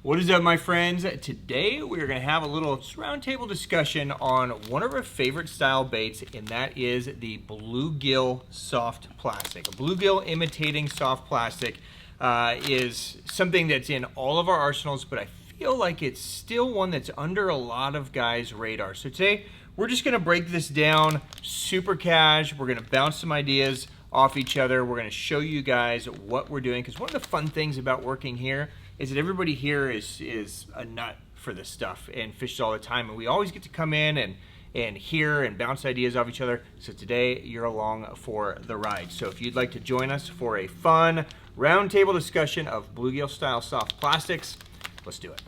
What is up, my friends? Today we're going to have a little roundtable discussion on one of our favorite style baits, and that is the Bluegill Soft Plastic. A bluegill imitating soft plastic is something that's in all of our arsenals, but I feel like it's still one that's under a lot of guys' radar. So today we're just going to break this down super cash. We're going to bounce some ideas off each other. We're going to show you guys what we're doing, because one of the fun things about working here is that everybody here is a nut for this stuff and fishes all the time, and we always get to come in and hear and bounce ideas off each other. So today you're along for the ride. So if you'd like to join us for a fun roundtable discussion of bluegill style soft plastics, let's do it.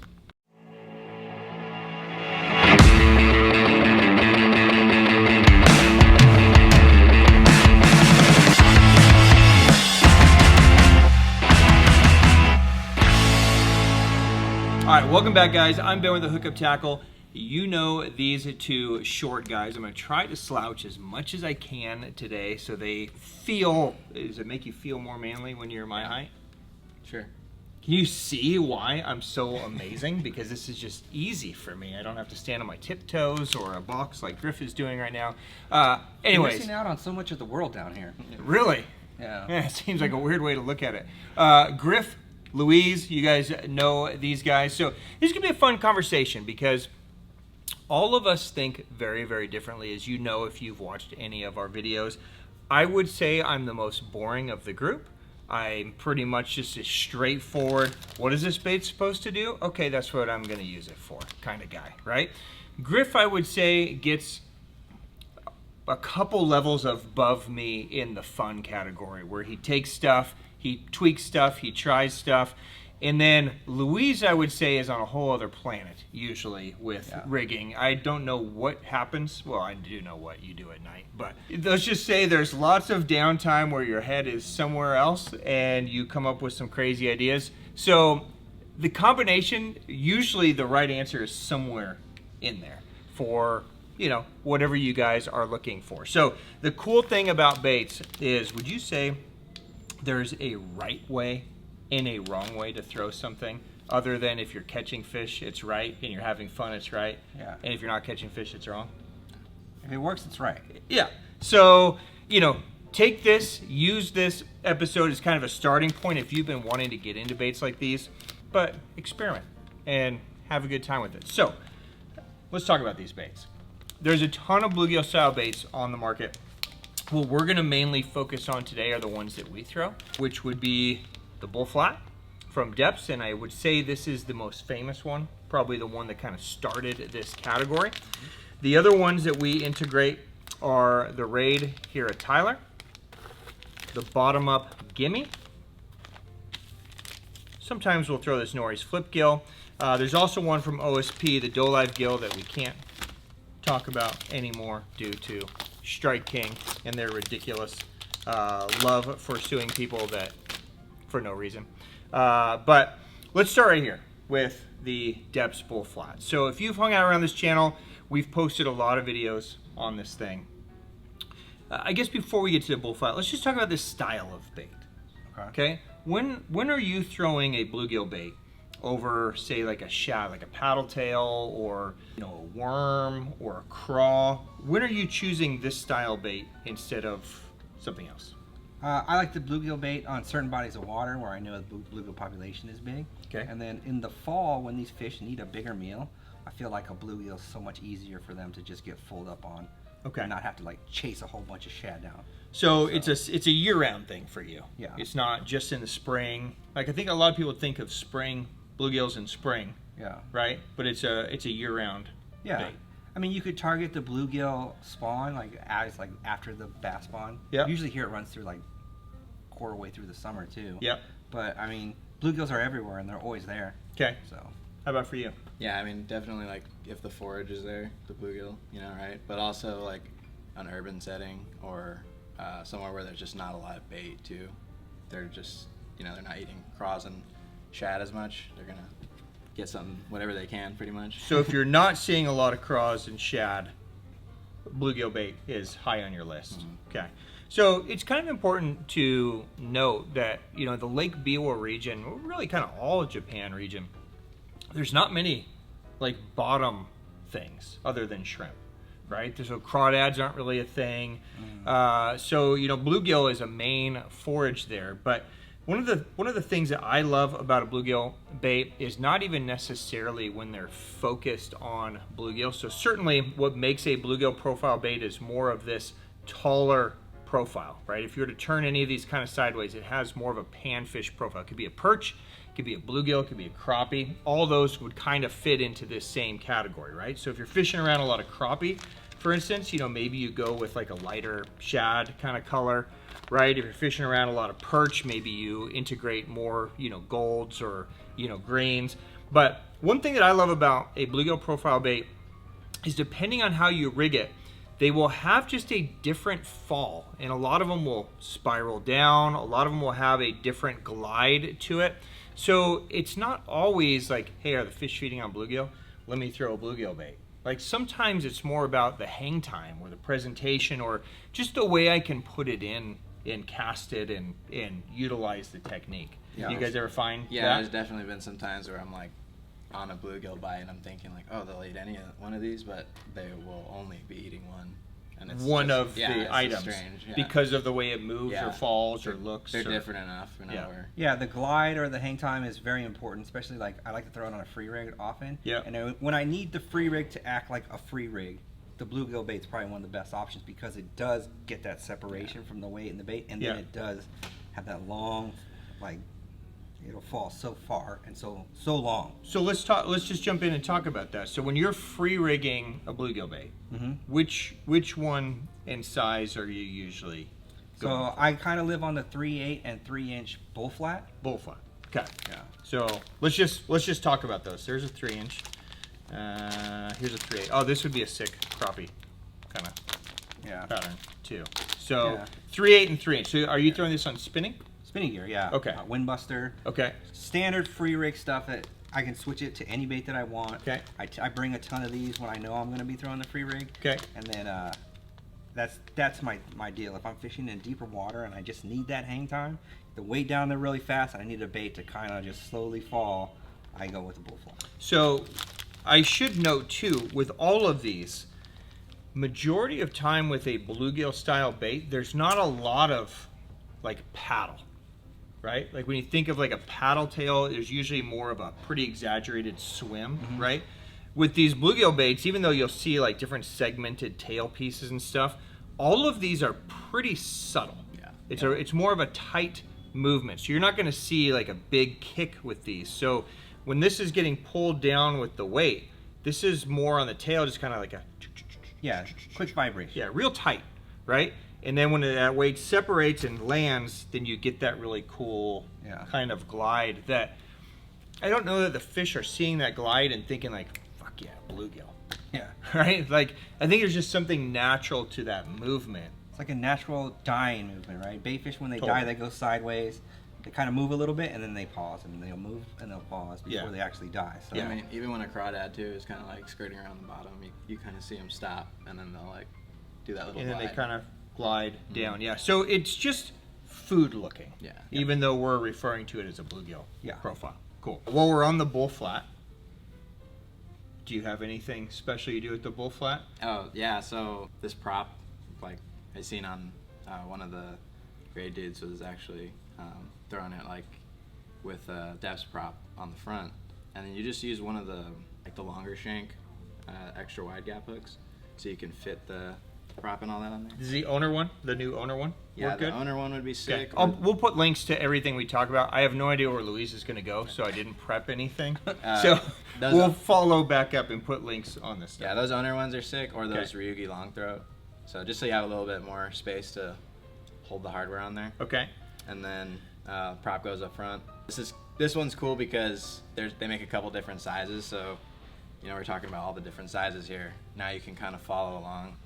All right, welcome back, guys. I'm Ben with the Hookup Tackle. You know these two short guys. I'm gonna try to slouch as much as I can today so they feel, does it make you feel more manly when you're my height? Sure. Can you see why I'm so amazing? Because this is just easy for me. I don't have to stand on my tiptoes or a box like Griff is doing right now. Anyways. You're missing out on so much of the world down here. Really? Yeah. Yeah, it seems like a weird way to look at it. Griff, Luis, you guys know these guys. So this is gonna be a fun conversation because all of us think very, very differently, as you know if you've watched any of our videos. I would say I'm the most boring of the group. I'm pretty much just a straightforward, what is this bait supposed to do? Okay, that's what I'm gonna use it for kind of guy, right? Griff, I would say, gets a couple levels above me in the fun category, where he takes stuff, he tweaks stuff, he tries stuff. And then Luis, I would say, is on a whole other planet, usually, with rigging. I don't know what happens. Well, I do know what you do at night. But let's just say there's lots of downtime where your head is somewhere else and you come up with some crazy ideas. So the combination, usually the right answer is somewhere in there for, you know, whatever you guys are looking for. So the cool thing about baits is, would you say there's a right way and a wrong way to throw something, other than if you're catching fish, it's right, and you're having fun, it's right, and if you're not catching fish, it's wrong? If it works, it's right. Yeah. So, you know, take this, use this episode as kind of a starting point if you've been wanting to get into baits like these, but experiment and have a good time with it. So, let's talk about these baits. There's a ton of bluegill style baits on the market. What we're gonna mainly focus on today are the ones that we throw, which would be the bull flat from Deps, and I would say this is the most famous one, probably the one that kind of started this category. The other ones that we integrate are the Raid Hira Tailor, the Bottomup Gimmy. Sometimes we'll throw this Nories flip gill. There's also one from OSP, the Live gill, that we can't talk about anymore due to Strike King and their ridiculous love for suing people that for no reason. But let's start right here with the Deps Bull Flat. So if you've hung out around this channel, we've posted a lot of videos on this thing. I guess before we get to the Bull Flat, let's just talk about this style of bait. Okay? When are you throwing a bluegill bait over, say, like a shad, like a paddle tail, or, you know, a worm or a craw? When are you choosing this style bait instead of something else? I like the bluegill bait on certain bodies of water where I know the bluegill population is big. Okay. And then in the fall, when these fish need a bigger meal, I feel like a bluegill is so much easier for them to just get fulled up on. Okay. And not have to like chase a whole bunch of shad down. So it's a year-round thing for you. Yeah. It's not just in the spring. Like, I think a lot of people think of spring bluegills in spring. Yeah. Right? But it's a year-round bait. I mean, you could target the bluegill spawn like after the bass spawn. Yeah. Usually here it runs through like quarter way through the summer too. Yep. But I mean, bluegills are everywhere and they're always there. Okay. So how about for you? Yeah, I mean, definitely like if the forage is there, the bluegill, you know, right? But also like an urban setting or somewhere where there's just not a lot of bait too. They're just, you know, they're not eating craws and shad as much. They're gonna get something, whatever they can, pretty much. So if you're not seeing a lot of craws and shad, bluegill bait is high on your list. Okay. So it's kind of important to note that, you know, the Lake Biwa region, really kind of all of Japan region, there's not many like bottom things other than shrimp, right? So crawdads aren't really a thing. So you know, bluegill is a main forage there. But one of the things that I love about a bluegill bait is not even necessarily when they're focused on bluegill. So certainly, what makes a bluegill profile bait is more of this taller profile, right? If you were to turn any of these kind of sideways, it has more of a panfish profile. It could be a perch, it could be a bluegill, it could be a crappie. All those would kind of fit into this same category, right? So if you're fishing around a lot of crappie, for instance, you know, maybe you go with like a lighter shad kind of color, right? If you're fishing around a lot of perch, maybe you integrate more, you know, golds or, you know, greens. But one thing that I love about a bluegill profile bait is depending on how you rig it, they will have just a different fall, and a lot of them will spiral down. A lot of them will have a different glide to it. So it's not always like, hey, are the fish feeding on bluegill? Let me throw a bluegill bait. Like sometimes it's more about the hang time or the presentation or just the way I can put it in and cast it and utilize the technique. Yeah. You guys ever find Yeah, that? there's definitely been some times where I'm like on a bluegill bite and I'm thinking like, oh, they'll eat any one of these, but they will only be eating one. And it's One just, of yeah, the it's items strange, yeah. because of the way it moves Yeah. or falls or looks. They're or, different enough, you know. Yeah. Where, Yeah, the glide or the hang time is very important, especially like I like to throw it on a free rig often. Yeah. And when I need the free rig to act like a free rig, the bluegill bait's probably one of the best options because it does get that separation from the weight in the bait, and then Yeah. it does have that long, like it'll fall so far and so long. So let's talk. Let's just jump in and talk about that. So when you're free rigging a bluegill bait, which one in size are you usually So going for? I kind of live on the 3/8 and 3-inch bull flat. Bull flat. Okay. Yeah. So let's just talk about those. There's a 3-inch. Here's a 3/8. Oh, this would be a sick crappie kind of Yeah. pattern too. So Yeah. 3/8 and 3-inch. So are you throwing this on spinning? Spinning gear, yeah. Okay. Windbuster. Okay. Standard free rig stuff that I can switch it to any bait that I want. Okay. I bring a ton of these when I know I'm going to be throwing the free rig. Okay. And then that's my deal. If I'm fishing in deeper water and I just need that hang time, the weight down there really fast, and I need a bait to kind of just slowly fall, I go with a bull fly. So I should note too, with all of these, majority of time with a bluegill style bait, there's not a lot of like paddle, right? Like when you think of like a paddle tail, there's usually more of a pretty exaggerated swim, right? With these bluegill baits, even though you'll see like different segmented tail pieces and stuff, all of these are pretty subtle. Yeah. It's more of a tight movement. So you're not going to see like a big kick with these. So when this is getting pulled down with the weight, this is more on the tail, just kind of like a Yeah, quick vibration. yeah, real tight, right? And then when that weight separates and lands, then you get that really cool kind of glide that I don't know that the fish are seeing that glide and thinking like, fuck yeah, bluegill. Yeah. Right? Like, I think there's just something natural to that movement. It's like a natural dying movement, right? Baitfish, when they Totally. die, they go sideways. They kind of move a little bit, and then they pause, and they'll move, and they'll pause before they actually die. So I mean, even when a crawdad too is kind of like skirting around the bottom, you kind of see them stop, and then they'll like do that little And then glide. they kind of glide down. Yeah. So it's just food looking. Yeah. Even though we're referring to it as a bluegill Yeah. profile. Cool. While we're on the bull flat, do you have anything special you do with the bull flat? Oh yeah, so this prop, like I seen on one of the grade dudes was actually throwing it like with Deps Prop on the front, and then you just use one of the like the longer shank, extra wide gap hooks, so you can fit the prop and all that on there. Is the owner one, the new owner one, Yeah, work the good? owner one would be Okay. sick. We'll put links to everything we talk about. I have no idea where Luis is going to go, so I didn't prep anything. So those we'll are- follow back up and put links on this stuff. Yeah, those owner ones are sick, or those Ryugi long throat. So just so you have a little bit more space to hold the hardware on there. Okay. And then prop goes up front. This one's cool because they make a couple different sizes. So you know, we're talking about all the different sizes here. Now you can kind of follow along.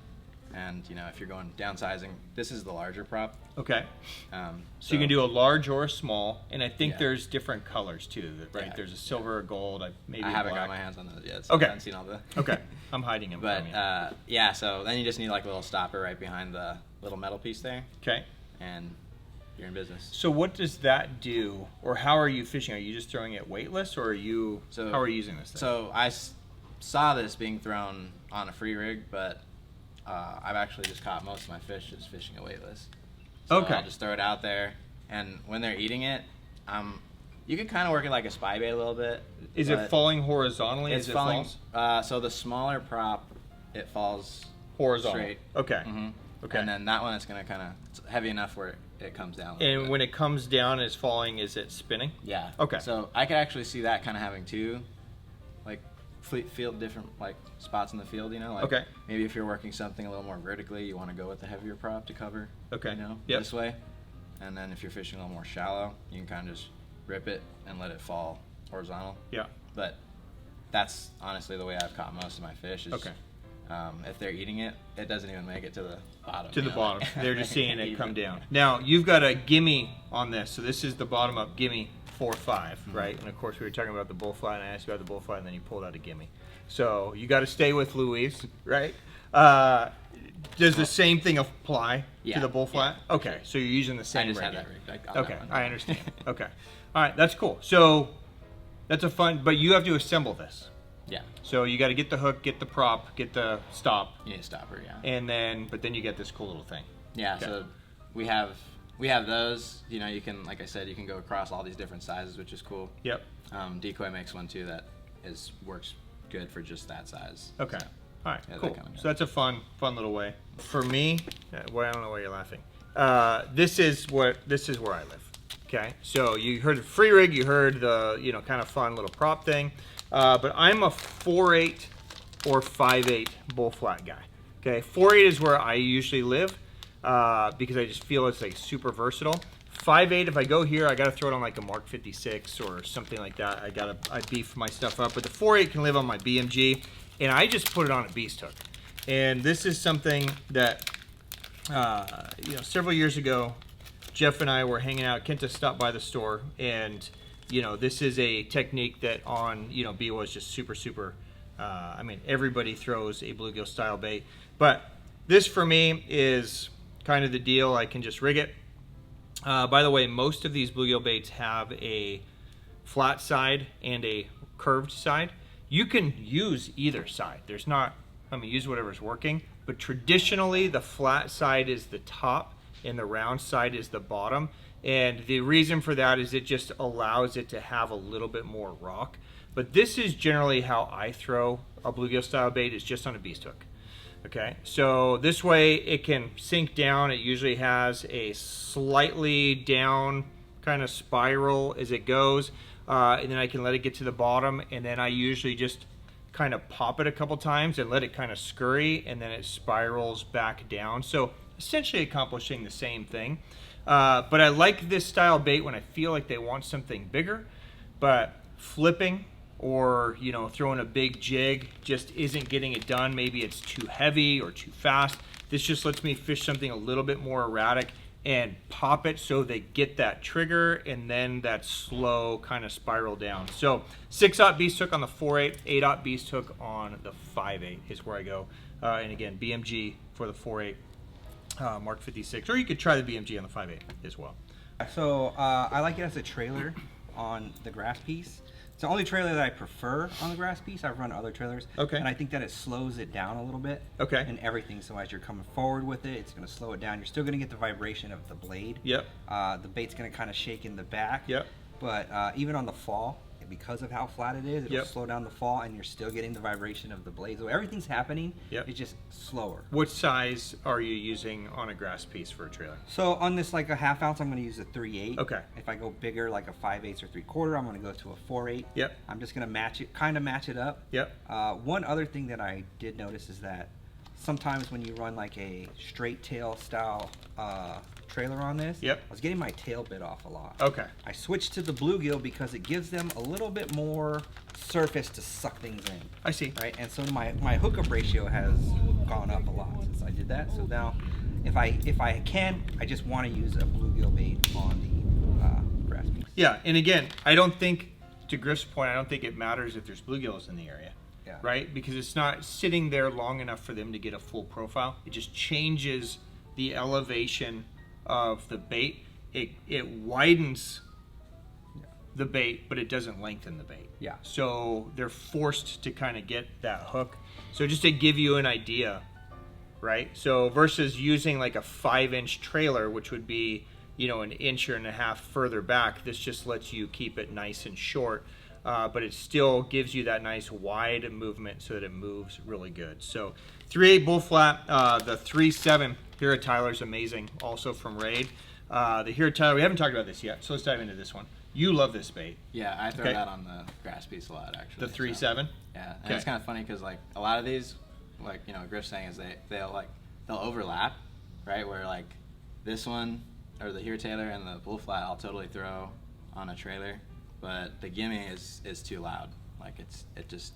And you know, if you're going downsizing, this is the larger prop. Okay. So you can do a large or a small, and I think Yeah. there's different colors too, right? Yeah. There's a silver, a gold, maybe I haven't black. got my hands on those yet, so Okay. I haven't seen all the. Okay. I'm hiding them But from you. yeah, so then you just need like a little stopper right behind the little metal piece there, Okay. and you're in business. So what does that do, or how are you fishing? Are you just throwing it weightless, or are you? How are you using this thing? So I saw this being thrown on a free rig, but I've actually just caught most of my fish just fishing it weightless. So Okay. I'll just throw it out there, and when they're eating it, you can kind of work it like a spy bait a little bit. Is it falling horizontally? It's as falling. It falls? So the smaller prop, it falls Horizontal. straight. Okay. Okay. And then that one, it's gonna it's heavy enough where it comes down. And when it comes down, is falling? Is it spinning? Yeah. Okay. So I could actually see that kind of having two, like field different like spots in the field. You know, like Okay. maybe if you're working something a little more vertically, you want to go with the heavier prop to cover. Okay. You know, Yep. this way. And then if you're fishing a little more shallow, you can kind of just rip it and let it fall horizontal. Yeah. But that's honestly the way I've caught most of my fish. Is, Okay. If they're eating it, it doesn't even make it to the bottom. To the know, bottom. like- They're just seeing it come down. Now, you've got a gimme on this. So this is the Bottomup Gimmy 4.5, right? And of course, we were talking about the bull fly, and I asked you about the bull fly, and then you pulled out a gimme. So you got to stay with Luis, right? Does the same thing apply Yeah, to the bull fly? yeah, Okay, so you're using the I same just rig. had that rigged. Okay, I understand. Okay. All right, that's cool. So that's a fun, but you have to assemble this. Yeah. So you got to get the hook, get the prop, get the stop, You need a stopper, yeah. and then, but then you get this cool little thing. Yeah, Okay. so we have those. You know, you can, like I said, you can go across all these different sizes, which is cool. Yep. Decoy makes one too that works good for just that size. Okay. So, All right. yeah, Cool. that kinda So that's a fun little way. For me, well, I don't know why you're laughing. This is where I live. Okay. So you heard the free rig, you heard the kind of fun little prop thing, but I'm a 4.8 or 5.8 bull flat guy. Okay. 4.8 is where I usually live because I just feel it's like super versatile. 5.8, if I go here, I got to throw it on like a Mark 56 or something like that. I beef my stuff up. But the 4.8 can live on my BMG, and I just put it on a beast hook. And this is something that, several years ago, Jeff and I were hanging out. Kenta stopped by the store, and this is a technique that on BWA was just super. Everybody throws a bluegill style bait, but this for me is kind of the deal. I can just rig it. By the way, most of these bluegill baits have a flat side and a curved side. You can use either side. There's not, use whatever's working, but traditionally the flat side is the top and the round side is the bottom. And the reason for that is it just allows it to have a little bit more rock. But this is generally how I throw a bluegill style bait, is just on a beast hook. Okay, so this way it can sink down. It usually has a slightly down kind of spiral as it goes, and then I can let it get to the bottom, and then I usually just kind of pop it a couple times and let it kind of scurry, and then it spirals back down. So essentially accomplishing the same thing. But I like this style bait when I feel like they want something bigger, but flipping or throwing a big jig just isn't getting it done. Maybe it's too heavy or too fast. This just lets me fish something a little bit more erratic and pop it so they get that trigger and then that slow kind of spiral down. So 6/0 beast hook on the 4.8, 8/0 beast hook on the 5.8 is where I go. And again, BMG for the 4.8, Mark 56, or you could try the BMG on the 5.8 as well. So I like it as a trailer on the grass piece. It's the only trailer that I prefer on the grass piece. I've run other trailers. Okay. And I think that it slows it down a little bit. Okay. And everything. So as you're coming forward with it, it's going to slow it down. You're still going to get the vibration of the blade. Yep. The bait's going to kind of shake in the back. Yep. But even on the fall, because of how flat it is, it'll Yep. slow down the fall, and you're still getting the vibration of the blade. So everything's happening. Yep. It's just slower. What size are you using on a grass piece for a trailer? So on this like a 1/2 ounce, I'm going to use a 3/8. Okay. If I go bigger, like a 5/8 or 3/4, I'm going to go to a 4/8. Yep. I'm just going to kind of match it up. Yep. One other thing that I did notice is that sometimes when you run like a straight tail style trailer on this, Yep. I was getting my tail bit off a lot. Okay. I switched to the bluegill because it gives them a little bit more surface to suck things in. I see. Right, and so my hookup ratio has gone up a lot since I did that. So now, if I can, I just want to use a bluegill bait on the grass piece. Yeah, and again, I don't think, to Griff's point, I don't think it matters if there's bluegills in the area. Yeah. Right? Because it's not sitting there long enough for them to get a full profile. It just changes the elevation of the bait, it widens the bait, but it doesn't lengthen the bait. Yeah. So they're forced to kind of get that hook. So just to give you an idea, right? So versus using like a 5-inch trailer, which would be, you know, an inch and a half further back, this just lets you keep it nice and short, but it still gives you that nice wide movement so that it moves really good. So 3/8 bull flat, the 3/7 Hira Tailor's amazing, also from Raid. The Hira Tailor, we haven't talked about this yet, so let's dive into this one. You love this bait. Yeah, I throw Okay. that on the grass piece a lot, actually. The 3/7? Yeah, and Okay. it's kind of funny because like a lot of these, like, you know, Griff's saying is they'll overlap, right? Where like this one or the Hira Tailor and the bull flat I'll totally throw on a trailer, but the Gimmy is too loud. Like it just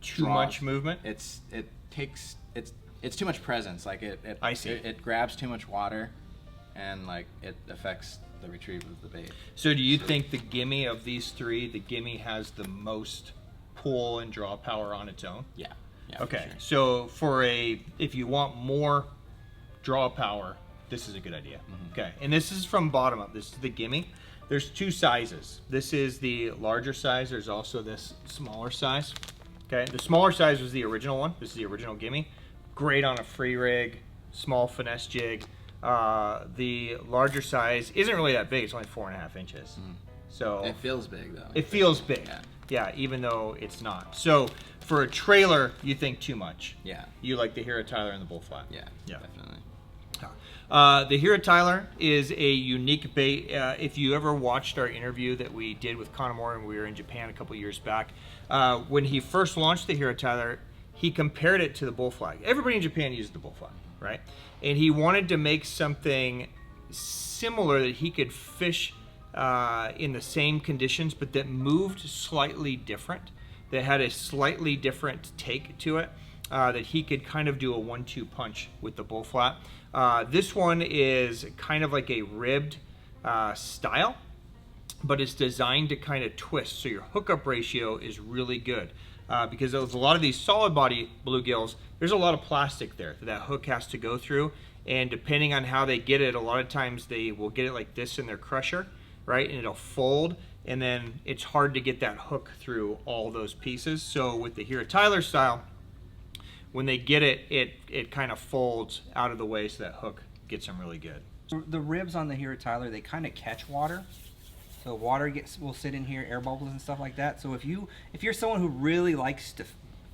Too draws. much movement? It's too much presence. Like I see. It grabs too much water, and like it affects the retrieve of the bait. So do you think the Gimmy of these three, the Gimmy has the most pull and draw power on its own? Yeah. Okay, For sure. so if you want more draw power, this is a good idea. Okay, and this is from Bottomup. This is the Gimmy. There's 2 sizes. This is the larger size. There's also this smaller size. Okay, the smaller size was the original one. This is the original Gimmy. Great on a free rig, small finesse jig. The larger size isn't really that big. It's only 4.5 inches. So It feels big though. it feels big. Yeah, even though it's not. So for a trailer, you think too much. Yeah. You like the Hira Tailor and the bull flat. Yeah. Definitely. The Hira Tailor is a unique bait. If you ever watched our interview that we did with Kanamori when we were in Japan a couple years back, when he first launched the Hira Tailor, he compared it to the bull flat. Everybody in Japan uses the bull flat, right? And he wanted to make something similar that he could fish in the same conditions, but that moved slightly different, that had a slightly different take to it, that he could kind of do a 1-2 punch with the bull flat. This one is kind of like a ribbed style, but it's designed to kind of twist, so your hookup ratio is really good. Because there's a lot of these solid body bluegills, there's a lot of plastic there that hook has to go through, and depending on how they get it, a lot of times they will get it like this in their crusher, right, and it'll fold, and then it's hard to get that hook through all those pieces. So with the Hira Tailor style, when they get it, it kind of folds out of the way so that hook gets them really good. The ribs on the Hira Tailor, they kind of catch water. So water will sit in here, air bubbles and stuff like that. So if you're someone who really likes to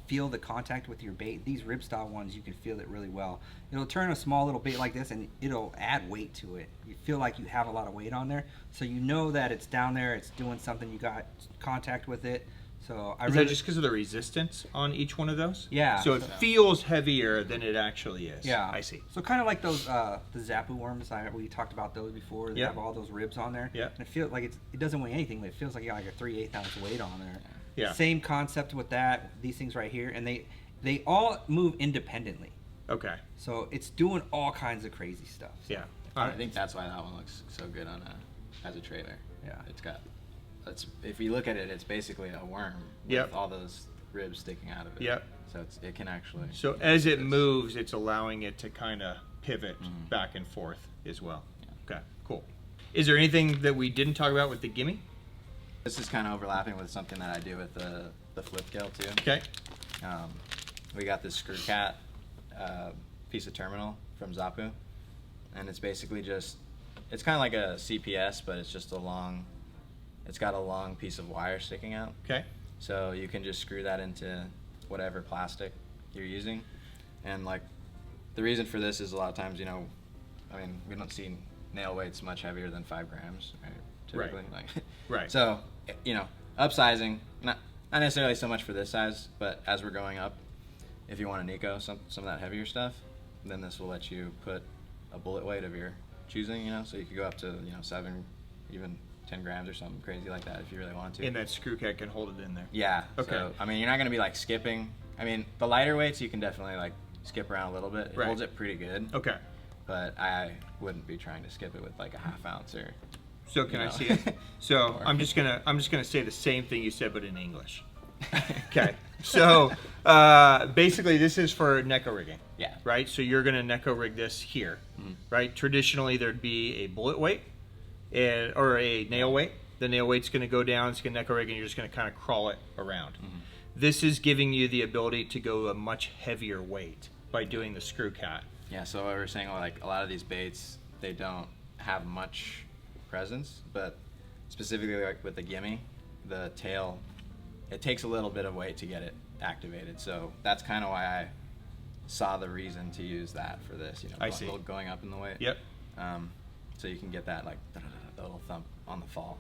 feel the contact with your bait, these rib style ones, you can feel it really well. It'll turn a small little bait like this and it'll add weight to it. You feel like you have a lot of weight on there. So you know that it's down there, it's doing something, you got contact with it. So Is that just because of the resistance on each one of those? Yeah. So it feels heavier than it actually is. Yeah. I see. So kind of like those the Zappu worms. We talked about those before. They have all those ribs on there. Yeah. And it feels like it doesn't weigh anything, but it feels like you got like a 3/8 ounce weight on there. Yeah. Same concept with that. These things right here, and they all move independently. Okay. So it's doing all kinds of crazy stuff. So. Yeah. I think that's why that one looks so good on as a trailer. Yeah. If you look at it, it's basically a worm with all those ribs sticking out of it. Yep. So it can actually. So as it moves, it's allowing it to kind of pivot back and forth as well. Yeah. Okay, cool. Is there anything that we didn't talk about with the Gimmy? This is kind of overlapping with something that I do with the flip gill too. Okay. We got this screw cat piece of terminal from Zappu, and it's basically it's kind of like a CPS, but it's got a long piece of wire sticking out. Okay. So you can just screw that into whatever plastic you're using. And like the reason for this is a lot of times, we don't see nail weights much heavier than 5 grams, right? Typically. Right. Like, Right. So, upsizing, not necessarily so much for this size, but as we're going up, if you want to Nico some of that heavier stuff, then this will let you put a bullet weight of your choosing, so you could go up to, 7, even 10 grams or something crazy like that if you really want to. And that screw cat can hold it in there. Yeah. Okay. So, you're not going to be like skipping. The lighter weights you can definitely like skip around a little bit. It holds it pretty good. Okay. But I wouldn't be trying to skip it with like a ½ ounce or. So can I see it? So I'm just gonna say the same thing you said, but in English. Okay. So basically, this is for Neko rigging. Yeah. Right. So you're gonna Neko rig this here, right? Traditionally, there'd be a bullet weight, or a nail weight. The nail weight's going to go down, it's going to neck rig, and you're just going to kind of crawl it around. This is giving you the ability to go a much heavier weight by doing the screw cat. Yeah, so what we're saying, like a lot of these baits, they don't have much presence, but specifically like with the Gimmy, the tail, it takes a little bit of weight to get it activated. So that's kind of why I saw the reason to use that for this, you know, I see. Going up in the weight. Yep. So you can get that like the little thump on the fall.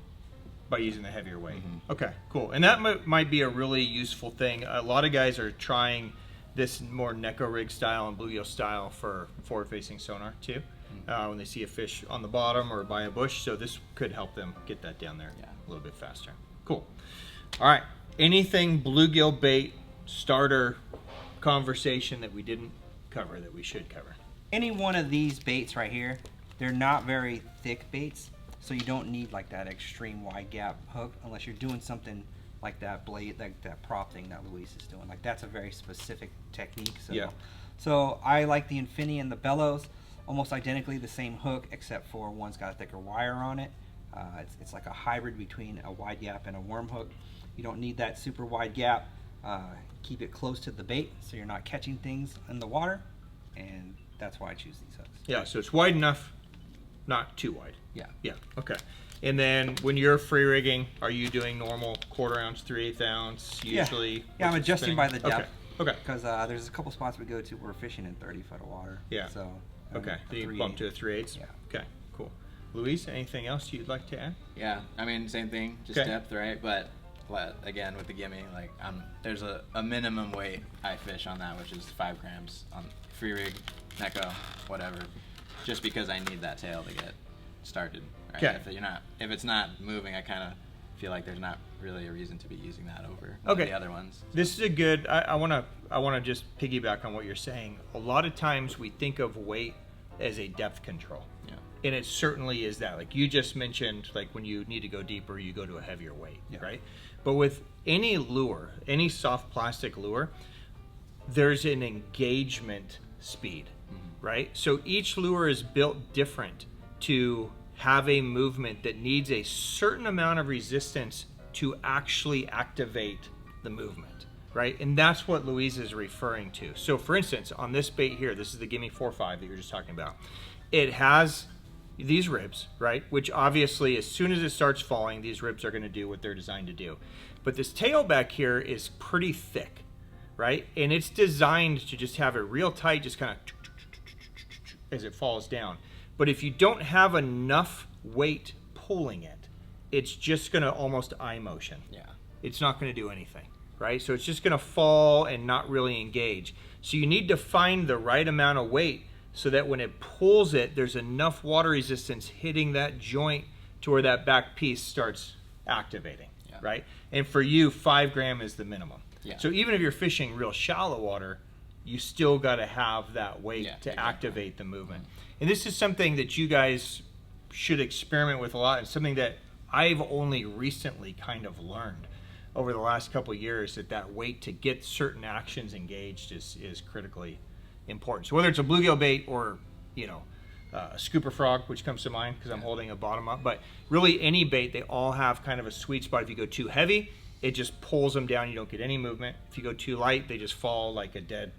By using the heavier weight. Okay, cool. And that might be a really useful thing. A lot of guys are trying this more Neko rig style and bluegill style for forward-facing sonar too, when they see a fish on the bottom or by a bush. So this could help them get that down there a little bit faster. Cool. All right. Anything bluegill bait starter conversation that we didn't cover that we should cover? Any one of these baits right here, they're not very thick baits. So you don't need like that extreme wide gap hook unless you're doing something like that blade, like that prop thing that Luis is doing. Like that's a very specific technique. So, so I like the Infini and the Bellows, almost identically the same hook, except for one's got a thicker wire on it. It's like a hybrid between a wide gap and a worm hook. You don't need that super wide gap. Keep it close to the bait so you're not catching things in the water, and that's why I choose these hooks. Yeah, so it's wide enough, not too wide. Yeah. Yeah, okay. And then when you're free rigging, are you doing normal 1/4 ounce, 3/8 ounce usually? Yeah, I'm adjusting by the depth. Okay. Because there's a couple spots we go to where we're fishing in 30 foot of water. Yeah. So. Okay. Then you bump to a 3/8. Yeah. Okay. Cool. Luis, anything else you'd like to add? Yeah, I mean same thing, just depth, right? But again with the Gimmy, like there's a minimum weight I fish on that, which is 5 grams on free rig, Neko, whatever, just because I need that tail to get started. Right? Okay. If it's not moving, I kind of feel like there's not really a reason to be using that over the other ones. This is a good. I want to just piggyback on what you're saying. A lot of times we think of weight as a depth control. Yeah. And it certainly is that. Like you just mentioned, like when you need to go deeper, you go to a heavier weight, right? But with any lure, any soft plastic lure, there's an engagement speed, right? So each lure is built different to have a movement that needs a certain amount of resistance to actually activate the movement, right? And that's what Luis is referring to. So for instance, on this bait here, this is the Gimmy 4.5 that you were just talking about. It has these ribs, right? Which obviously as soon as it starts falling, these ribs are going to do what they're designed to do. But this tail back here is pretty thick, right? And it's designed to just have it real tight, just kind of as it falls down. But if you don't have enough weight pulling it, it's just going to almost eye motion. Yeah. It's not going to do anything, right? So it's just going to fall and not really engage. So you need to find the right amount of weight so that when it pulls it, there's enough water resistance hitting that joint to where that back piece starts activating, right? And for you, 5 gram is the minimum. Yeah. So even if you're fishing real shallow water, you still got to have that weight to activate the movement. And this is something that you guys should experiment with a lot, and something that I've only recently kind of learned over the last couple of years, that weight to get certain actions engaged is critically important. So whether it's a bluegill bait or, you know, a scooper frog, which comes to mind because I'm holding a bottom up, but really any bait, they all have kind of a sweet spot. If you go too heavy, it just pulls them down. You don't get any movement. If you go too light, they just fall like a dead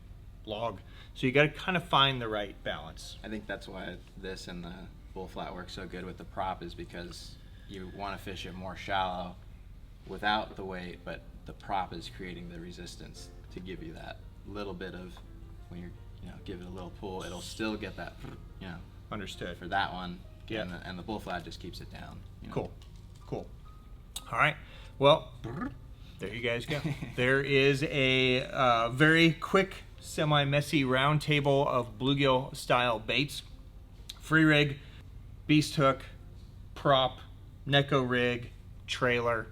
log. So you got to kind of find the right balance. I think that's why this and the bull flat work so good with the prop, is because you want to fish it more shallow without the weight, but the prop is creating the resistance to give you that little bit of, when you're, you know, give it a little pull, it'll still get that, you know. Understood. For that one, and the bull flat just keeps it down. You know? Cool. All right. Well, there you guys go. There is a very quick, semi-messy round table of bluegill style baits. Free rig, beast hook, prop, Neko rig, trailer,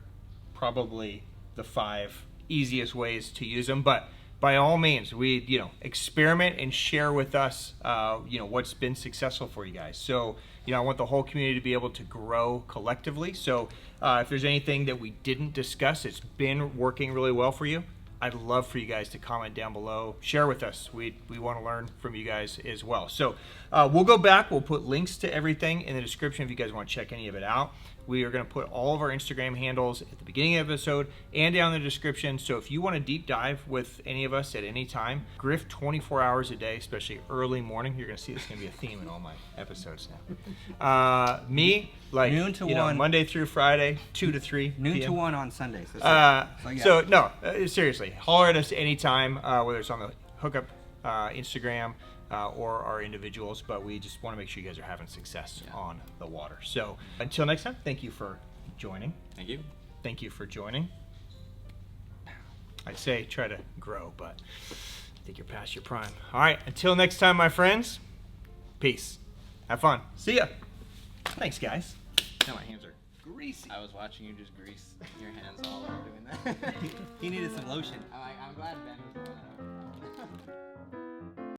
probably the 5 easiest ways to use them. But by all means, we experiment and share with us what's been successful for you guys. So I want the whole community to be able to grow collectively. So if there's anything that we didn't discuss, it's been working really well for you, I'd love for you guys to comment down below. Share with us. We want to learn from you guys as well. So we'll go back. We'll put links to everything in the description if you guys want to check any of it out. We are going to put all of our Instagram handles at the beginning of the episode and down in the description. So if you want to deep dive with any of us at any time, Griff 24 hours a day, especially early morning. You're going to see it's going to be a theme in all my episodes now. Me, like noon to 1, 1, Monday through Friday, 2 to 3 noon PM. to 1 on Sundays. So no, seriously, holler at us anytime, whether it's on the hookup Instagram or our individuals, but we just want to make sure you guys are having success on the water. So until next time, thank you for joining. Thank you. Thank you for joining. I'd say try to grow, but I think you're past your prime. All right, until next time, my friends, peace. Have fun. See ya. Thanks, guys. Now my hands are Greasy. I was watching you just grease your hands all over doing that. He needed some lotion. I'm glad Ben was doing that.